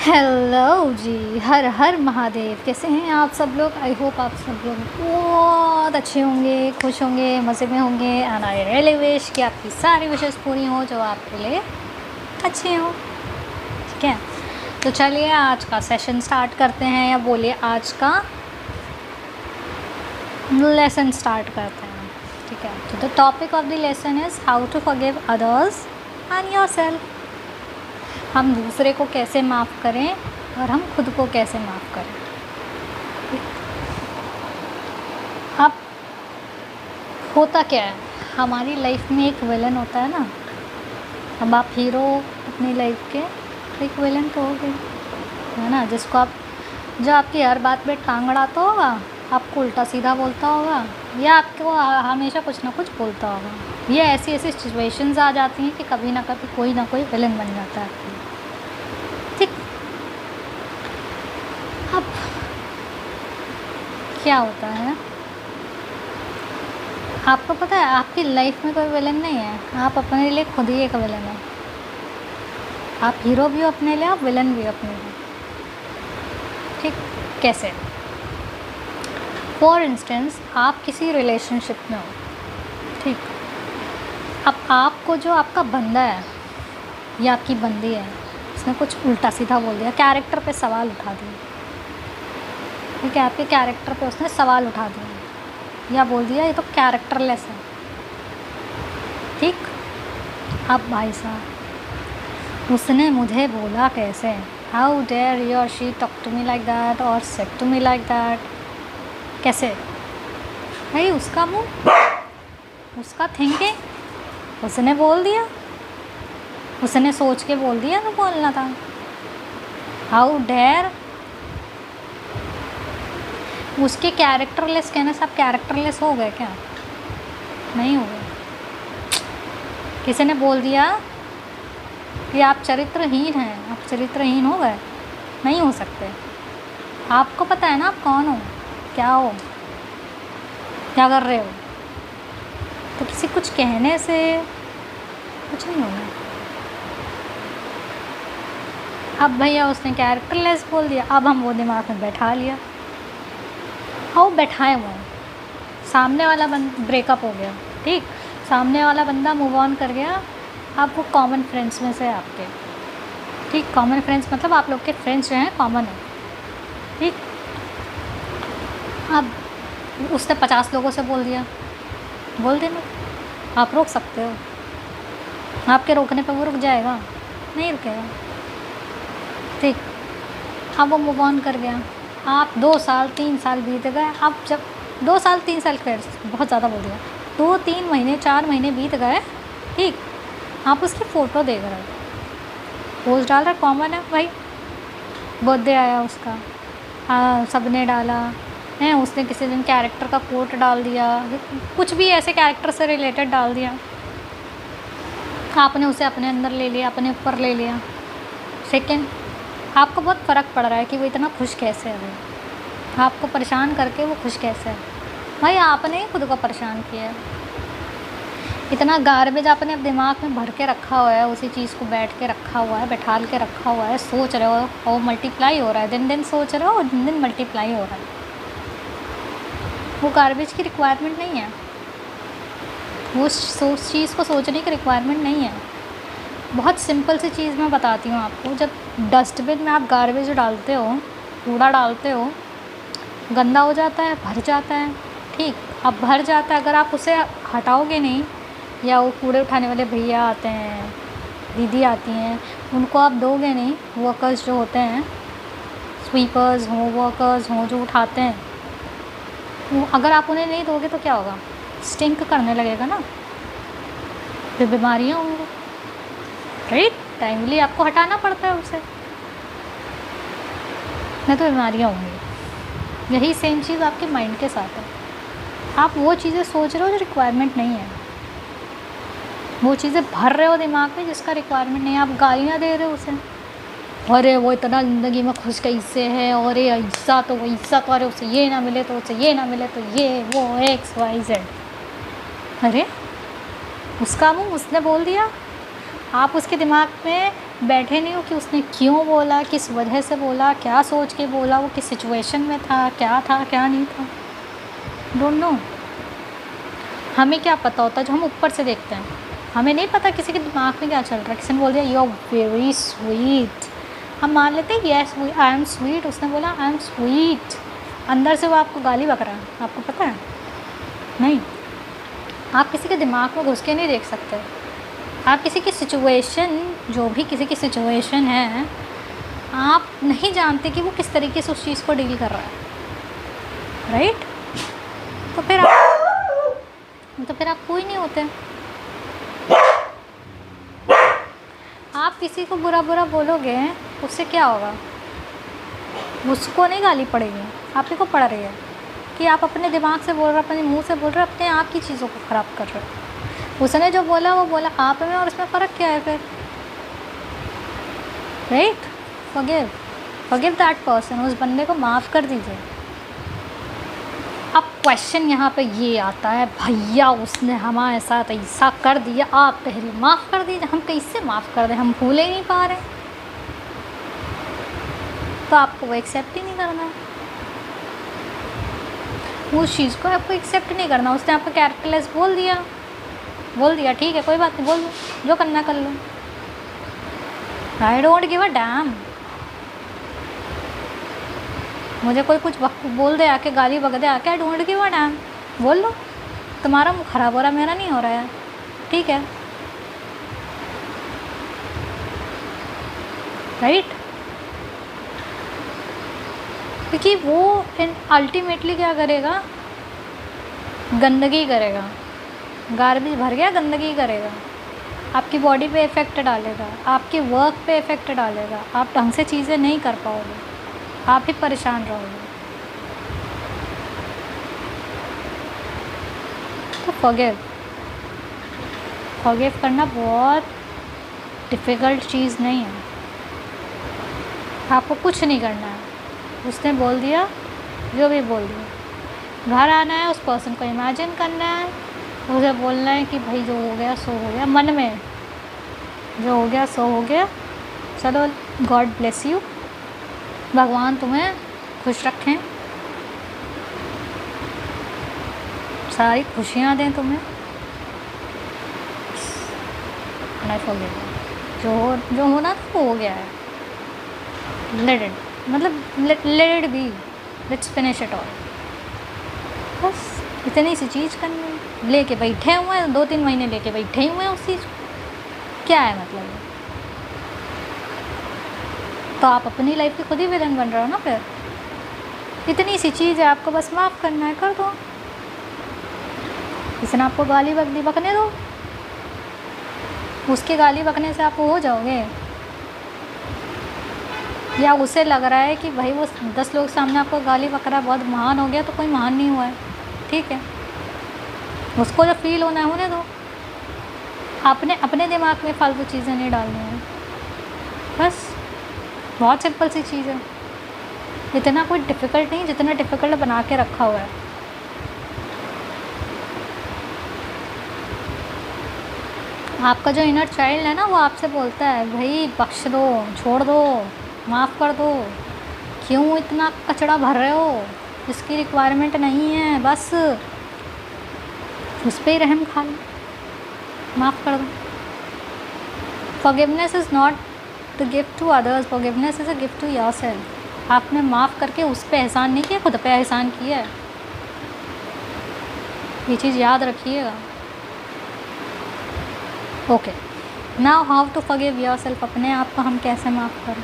Hello जी, हर हर महादेव। कैसे हैं आप सब लोग? आई होप आप सब लोग बहुत अच्छे होंगे, खुश होंगे, मज़े में होंगे। एंड आई रियली विश कि आपकी सारी विशेज़ पूरी हों जो आपके लिए अच्छी हों। ठीक है, तो चलिए आज का सेशन स्टार्ट करते हैं, या बोलिए आज का लेसन स्टार्ट करते हैं। ठीक है, तो the topic of the lesson is how to forgive others and yourself. हम दूसरे को कैसे माफ़ करें और हम खुद को कैसे माफ़ करें। अब होता क्या है, हमारी लाइफ में एक विलन होता है ना। अब आप हीरो अपनी लाइफ के, एक विलन तो हो गई है ना, जिसको आप, जो आपकी हर बात पे टांग अड़ाता होगा, आपको उल्टा सीधा बोलता होगा, या आपको हमेशा कुछ ना कुछ बोलता होगा। ये ऐसी ऐसी सिचुएशंस आ जाती हैं कि कभी ना कभी कोई ना कोई विलन बन जाता है आपके लिए। ठीक, अब क्या होता है, आपको पता है आपकी लाइफ में कोई विलन नहीं है, आप अपने लिए खुद ही एक विलन है। आप हीरो भी हो अपने लिए, आप विलन भी हो अपने लिए। ठीक, कैसे? फॉर इंस्टेंस, आप किसी रिलेशनशिप में हो, ठीक। अब आपको जो आपका बंदा है या आपकी बंदी है, उसने कुछ उल्टा सीधा बोल दिया, कैरेक्टर पे सवाल उठा दिया। ठीक है, आपके कैरेक्टर पे उसने सवाल उठा दिया या बोल दिया ये तो कैरेक्टरलेस है। ठीक, अब भाई साहब, उसने मुझे बोला कैसे, हाउ डेयर ही और she talk to me like that और said to me like that. कैसे भाई? उसका मुंह, उसका थिंकिंग, उसने बोल दिया, उसने सोच के बोल दिया तो बोलना था। हाउ डेयर, उसके कैरेक्टरलेस कहने से आप कैरेक्टरलेस हो गए क्या? नहीं हो गए। किसी ने बोल दिया कि आप चरित्रहीन हैं, आप चरित्रहीन हो गए? नहीं हो सकते। आपको पता है ना आप कौन हो, क्या हो, क्या कर रहे हो। तो किसी कुछ कहने से कुछ नहीं होना। अब भैया उसने कैरेक्टरलेस बोल दिया, अब हम वो दिमाग में बैठा लिया, और बैठाए हुए हैं। सामने वाला ब्रेकअप हो गया, ठीक, सामने वाला बंदा मूव ऑन कर गया। अब वो कॉमन फ्रेंड्स में से आपके, ठीक, कॉमन फ्रेंड्स मतलब आप लोग के फ्रेंड्स जो हैं कॉमन है, ठीक। अब उसने 50 लोगों से बोल दिया, बोल देना, आप रोक सकते हो। आपके रोकने पे वो रुक जाएगा? नहीं रुकेगा। ठीक, अब वो मूव ऑन कर गया। आप 2 साल 3 साल बीत गए। अब जब 2 साल 3 साल, खैर बहुत ज़्यादा बोल दिया, 2-3 महीने 4 महीने बीत गए, ठीक, आप उसकी फ़ोटो देख रहे हो, पोस्ट डाल रहा, कॉमन है भाई, बर्थडे आया उसका, हाँ सबने डाला है, उसने किसी दिन कैरेक्टर का कोट डाल दिया, कुछ भी ऐसे कैरेक्टर से रिलेटेड डाल दिया, आपने उसे अपने अंदर ले लिया, अपने ऊपर ले लिया। सेकेंड, आपको बहुत फ़र्क पड़ रहा है कि वो इतना खुश कैसे है, वो आपको परेशान करके वो खुश कैसे है। भाई आपने ही खुद को परेशान किया है। इतना गार्बेज आपने अपने दिमाग में भर के रखा हुआ है, उसी चीज़ को बैठ के रखा हुआ है, बैठाल के रखा हुआ है, सोच रहे हो और मल्टीप्लाई हो रहा है, दिन दिन सोच रहे हो और दिन दिन मल्टीप्लाई हो रहा है। वो गार्बेज की रिक्वायरमेंट नहीं है, वो चीज़ को सोचने की रिक्वायरमेंट नहीं है। बहुत सिंपल सी चीज़ मैं बताती हूँ आपको। जब डस्टबिन में आप गार्बेज डालते हो, कूड़ा डालते हो, गंदा हो जाता है, भर जाता है, ठीक, अब भर जाता है, अगर आप उसे हटाओगे नहीं, या वो कूड़े उठाने वाले भैया आते हैं, दीदी आती हैं, उनको आप दोगे नहीं, वर्कर्स जो होते हैं, स्वीपर्स हों, वर्कर्स हों जो उठाते हैं, वो अगर आप उन्हें नहीं दोगे तो क्या होगा? स्टिंक करने लगेगा ना, फिर बीमारियाँ होंगी, राइट। टाइमली आपको हटाना पड़ता है उसे, नहीं तो बीमारियाँ होंगी। यही सेम चीज़ आपके माइंड के साथ है। आप वो चीज़ें सोच रहे हो जो रिक्वायरमेंट नहीं है, वो चीज़ें भर रहे हो दिमाग में जिसका रिक्वायरमेंट नहीं है। आप गालियाँ दे रहे हो उसे, अरे वो इतना ज़िंदगी में खुश कैसे है, और ये ऐसा तो वैसा, तो अरे उसे ये ना मिले तो उसे ये ना मिले तो ये वो XYZ। अरे उसका मुँह उसने बोल दिया, आप उसके दिमाग में बैठे नहीं हो कि उसने क्यों बोला, किस वजह से बोला, क्या सोच के बोला, वो किस सिचुएशन में था क्या नहीं था। Don't know. हमें क्या पता होता जो हम ऊपर से देखते हैं, हमें नहीं पता किसी के दिमाग में क्या चल रहा है। किसी ने बोल दिया यू आर वेरी स्वीट, हम मान लेते हैं येस आई एम स्वीट, उसने बोला आई एम स्वीट, अंदर से वो आपको गाली बक रहा है, आपको पता है? नहीं, आप किसी के दिमाग में घुस के नहीं देख सकते। आप किसी की सिचुएशन, जो भी किसी की सिचुएशन है, आप नहीं जानते कि वो किस तरीके से उस चीज़ को डील कर रहा है, राइट? तो फिर आप कोई नहीं होते। आप किसी को बुरा बोलोगे, उससे क्या होगा? उसको नहीं गाली पड़ेगी, आप ही को पड़ रही है कि आप अपने दिमाग से बोल रहे हो, अपने मुंह से बोल रहे हो, अपने आप की चीज़ों को ख़राब कर रहे हो। उसने जो बोला वो बोला आप में, और इसमें फ़र्क क्या है फिर? राइट? फॉरगिव दैट पर्सन, उस बंदे को माफ़ कर दीजिए। अब क्वेश्चन यहाँ पे ये आता है, भैया उसने हमारे साथ ऐसा कर दिया, आप पहले माफ़ कर दीजिए। हम कैसे माफ़ कर दें, हम भूल ही नहीं पा रहे। तो आपको वो एक्सेप्ट ही नहीं करना है, उस चीज़ को आपको एक्सेप्ट नहीं करना। उसने आपको कैरेक्टरलेस बोल दिया, ठीक है, कोई बात नहीं, बोल लो, जो करना कर लो। I don't give a damn. मुझे कोई कुछ बोल दे, आके गाली बक दे आके, आई डोंट गिव अ डैम, बोल लो। तुम्हारा मुँह ख़राब हो रहा, मेरा नहीं हो रहा है, ठीक है, राइट? क्योंकि वो अल्टीमेटली क्या करेगा? गंदगी करेगा, गार्बेज भर गया, गंदगी करेगा, आपकी बॉडी पे इफ़ेक्ट डालेगा, आपके वर्क पे इफ़ेक्ट डालेगा, आप ढंग से चीज़ें नहीं कर पाओगे, आप ही परेशान रहोगे। तो फॉरगिव करना बहुत डिफ़िकल्ट चीज़ नहीं है, आपको कुछ नहीं करना है। उसने बोल दिया, जो भी बोल दिया, घर आना है, उस पर्सन को इमेजिन करना है, उसे बोलना है कि भाई जो हो गया सो हो गया, मन में जो हो गया सो हो गया, चलो गॉड ब्लेस यू, भगवान तुम्हें खुश रखें, सारी खुशियाँ दें तुम्हें। जो होना था वो हो गया है, let it be, let's finish it all. बस इतनी सी चीज़ करनी है। लेके बैठे हुए हैं, 2-3 महीने लेके बैठे हुए हैं उस चीज़ को, क्या है मतलब? तो आप अपनी लाइफ के खुद ही विलन बन रहे हो ना। फिर इतनी सी चीज़ है, आपको बस माफ़ करना है, कर दो। किसी ने आपको गाली बक दी, बकने दो, उसके गाली बकने से आप हो जाओगे? या उसे लग रहा है कि भाई वो 10 लोग सामने आपको गाली बक रहा है, बहुत महान हो गया, तो कोई महान नहीं हुआ है, ठीक है, उसको जो फील होना है होने दो। आपने अपने दिमाग में फालतू चीज़ें नहीं डालनी हैं, बस बहुत सिंपल सी चीज़ है, इतना कोई डिफ़िकल्ट नहीं जितना डिफ़िकल्ट बना के रखा हुआ है। आपका जो इनर चाइल्ड है ना, वो आपसे बोलता है भाई बख्श दो, छोड़ दो, माफ़ कर दो, क्यों इतना कचरा भर रहे हो, इसकी रिक्वायरमेंट नहीं है, बस उस पर ही रहम खा लो, माफ़ कर दो। Forgiveness is not the gift to others, forgiveness is a gift to yourself. आपने माफ़ करके उस पर एहसान नहीं किया, खुद पे एहसान किया है, ये चीज़ याद रखिएगा। Okay, now how to forgive yourself. अपने आप को हम कैसे माफ़ करें?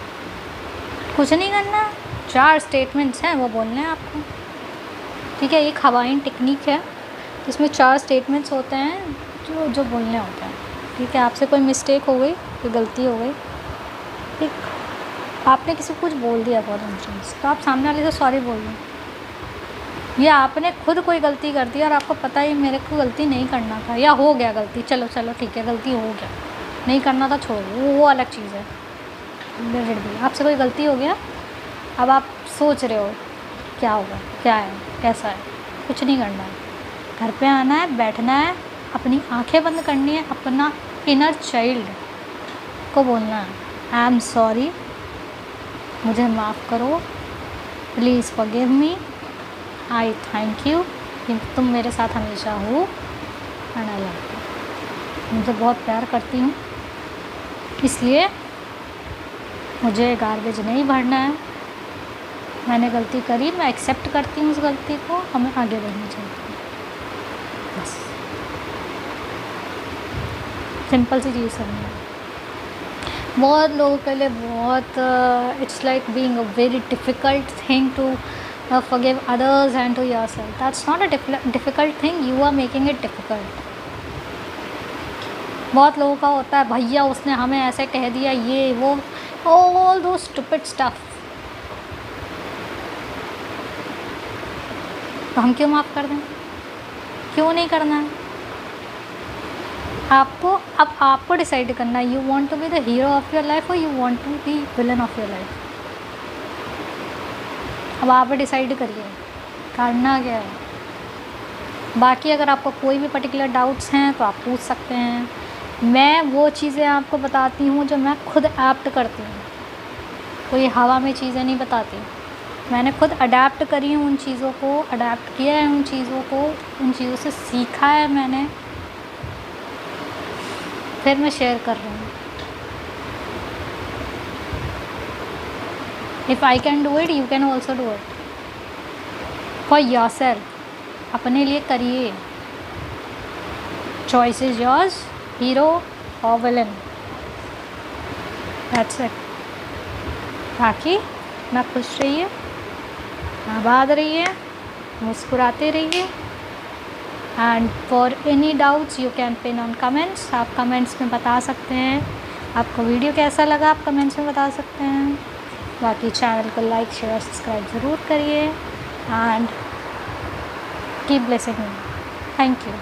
कुछ नहीं करना, 4 स्टेटमेंट्स हैं वो बोलने हैं आपको, ठीक है। एक हवाइन टेक्निक है जिसमें 4 स्टेटमेंट्स होते हैं जो बोलने होते हैं, ठीक है। आपसे कोई मिस्टेक हो गई, कोई गलती हो गई, ठीक, आपने किसी को कुछ बोल दिया फॉर इंस्टेंस, तो आप सामने वाले से सॉरी बोल दो। या आपने खुद कोई गलती कर दी और आपको पता है मेरे को गलती नहीं करना था, या हो गया गलती, चलो ठीक है, गलती हो गया, नहीं करना था, छोड़ो, वो अलग चीज़ है। आपसे कोई गलती हो गया, अब आप सोच रहे हो क्या होगा, क्या है, कैसा है, कुछ नहीं करना है, घर पे आना है, बैठना है, अपनी आंखें बंद करनी है, अपना इनर चाइल्ड को बोलना है आई एम सॉरी, मुझे माफ़ करो, please forgive me, I thank you कि तुम मेरे साथ हमेशा हो, एंड आई लव यू। मुझे बहुत प्यार करती हूँ, इसलिए मुझे गार्बेज नहीं भरना है। मैंने गलती करी, मैं एक्सेप्ट करती हूँ उस गलती को, हमें आगे बढ़ना चाहिए, बस सिंपल सी चीज़ समझना। बहुत लोगों के लिए बहुत it's like being a very difficult thing to forgive others and to yourself. That's not a difficult thing, you are making it difficult. बहुत लोगों का होता है भैया उसने हमें ऐसे कह दिया, ये वो, all those stupid stuff. तो हम क्यों माफ़ कर दें? क्यों नहीं करना है? अब आपको डिसाइड करना है, you want to be the hero of your life और you want to be villain of your life. अब आप डिसाइड करिए करना क्या है। बाकी अगर आपको कोई भी पर्टिकुलर डाउट्स हैं तो आप पूछ सकते हैं। मैं वो चीज़ें आपको बताती हूँ जो मैं खुद एडैप्ट करती हूँ, कोई हवा में चीज़ें नहीं बताती। मैंने खुद अडेप्ट करी हूँ उन चीज़ों को, अडेप्ट किया है उन चीज़ों को, उन चीज़ों से सीखा है मैंने, फिर मैं शेयर कर रही हूँ। If I can do it, you can also do it for your self. अपने लिए करिए, चॉइस इज योर्स, हीरो और विलन, दैट्स इट। बाकी ना खुश रहिए, आबाद रहिए, मुस्कुराते रहिए। And for any doubts you can pin on comments. आप कमेंट्स में बता सकते हैं आपको वीडियो कैसा लगा, आप कमेंट्स में बता सकते हैं। बाकी चैनल को लाइक शेयर सब्सक्राइब ज़रूर करिए and keep blessing me. Thank you.